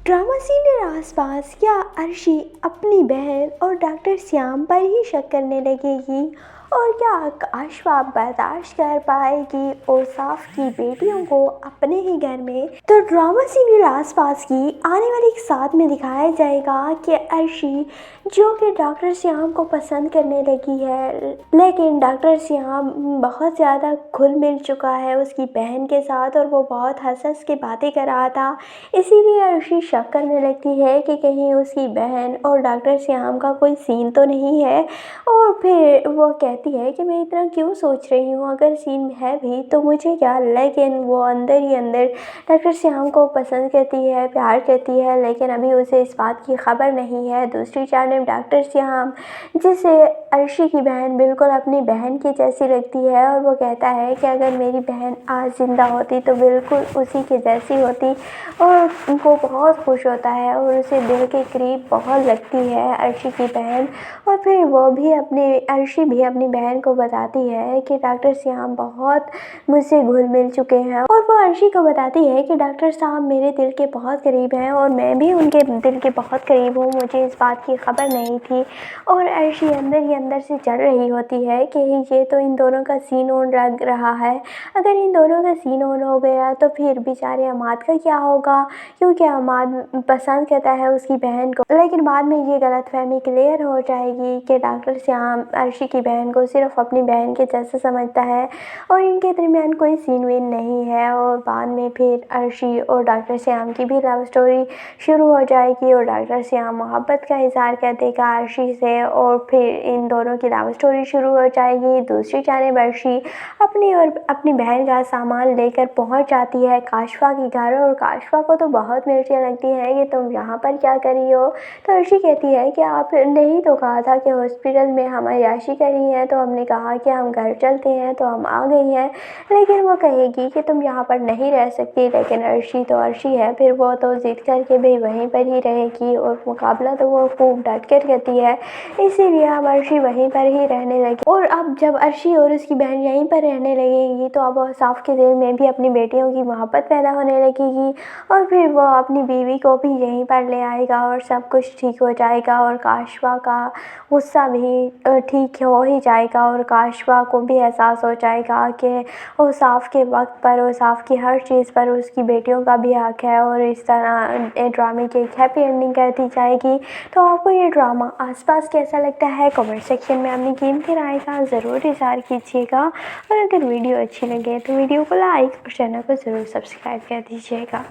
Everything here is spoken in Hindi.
ड्रामा सीनियर आसपास क्या अर्शी अपनी बहन और डॉक्टर श्याम पर ही शक करने लगेगी और क्या काशवा बर्दाश्त कर पाएगी औसाफ की बेटियों को अपने ही घर में। तो ड्रामा सीरियल आसपास की आने वाले एक साथ में दिखाया जाएगा कि अर्शी जो कि डॉक्टर श्याम को पसंद करने लगी है, लेकिन डॉक्टर श्याम बहुत ज़्यादा घुल मिल चुका है उसकी बहन के साथ और वो बहुत हंस के बातें कर रहा था। इसीलिए अर्शी शक करने लगती है कि कहीं उसकी बहन और डॉक्टर श्याम का कोई सीन तो नहीं है, और फिर वो कहती है कि मैं इतना क्यों सोच रही हूँ, अगर सीन है भी तो मुझे क्या। लेकिन वो अंदर ही अंदर डॉक्टर श्याम को पसंद करती है, प्यार करती है, लेकिन अभी उसे इस बात की खबर नहीं है। दूसरी जानब डॉक्टर श्याम, जिसे अर्शी की बहन बिल्कुल अपनी बहन की जैसी लगती है, और वो कहता है कि अगर मेरी बहन आज ज़िंदा होती तो बिल्कुल उसी के जैसी होती, और वो बहुत खुश होता है और उसे दिल के करीब बहुत लगती है अर्शी की बहन। और फिर अर्शी भी अपनी बहन को बताती है कि डॉक्टर श्याम बहुत मुझसे घुल मिल चुके हैं, और वो अर्शी को बताती है कि डॉक्टर साहब मेरे दिल के बहुत करीब हैं और मैं भी उनके दिल के बहुत करीब हूँ, मुझे इस बात की खबर नहीं थी। और अर्शी अंदर ही अंदर से चल रही होती है कि ये तो इन दोनों का सीन ऑन लग रहा है, अगर इन दोनों का सीन ऑन हो गया तो फिर बेचारे अमाद का क्या होगा, क्योंकि अमाद पसंद करता है उसकी बहन को। लेकिन बाद में ये गलतफहमी क्लियर हो जाएगी कि डॉक्टर श्याम अर्शी की बहन को सिर्फ अपनी बहन के जैसा समझता है और इनके दरमियान कोई सीन वीन नहीं है। और बाद में फिर अर्शी और डॉक्टर श्याम की भी लव स्टोरी शुरू हो जाएगी और डॉक्टर श्याम मोहब्बत का इजहार कर देगा अर्शी से, और फिर इन दोनों की लव स्टोरी शुरू हो जाएगी। दूसरी जानिब अर्शी अपनी बहन का सामान लेकर पहुंच जाती है काशवा के घर, और काशवा को तो बहुत मिर्चियाँ लगती हैं कि तुम यहाँ पर क्या कर रही हो। तो अर्शी कहती है कि आपने ही तो कहा था कि हॉस्पिटल में हम अय्याशी करी है, तो हमने कहा कि हम घर चलते हैं तो हम आ गई हैं। लेकिन वो कहेगी कि तुम यहाँ पर नहीं रह सकती, लेकिन अर्शी तो अर्शी है, फिर वो तो जिद करके भी वहीं पर ही रहेगी और मुकाबला तो वो खूब डट कर करती है। इसीलिए अब अर्शी वहीं पर ही रहने लगी, और अब जब अर्शी और उसकी बहन यहीं पर रहने लगेगी तो अब साफ के दिल में भी अपनी बेटियों की मोहब्बत पैदा होने लगेगी, और फिर वो अपनी बीवी को भी यहीं पर ले आएगा और सब कुछ ठीक हो जाएगा, और काशवा का गुस्सा भी ठीक हो ही जाएगा, और काशवा को भी एहसास हो जाएगा कि औसाफ के वक्त पर औसाफ की हर चीज़ पर उसकी बेटियों का भी हक है, और इस तरह ड्रामे की एक हैप्पी एंडिंग कर दी जाएगी। तो आपको ये ड्रामा आसपास कैसा लगता है, कमेंट सेक्शन में अपनी कीमती राय का ज़रूर इज़हार कीजिएगा, और अगर वीडियो अच्छी लगे तो वीडियो को लाइक और चैनल को ज़रूर सब्सक्राइब कर दीजिएगा।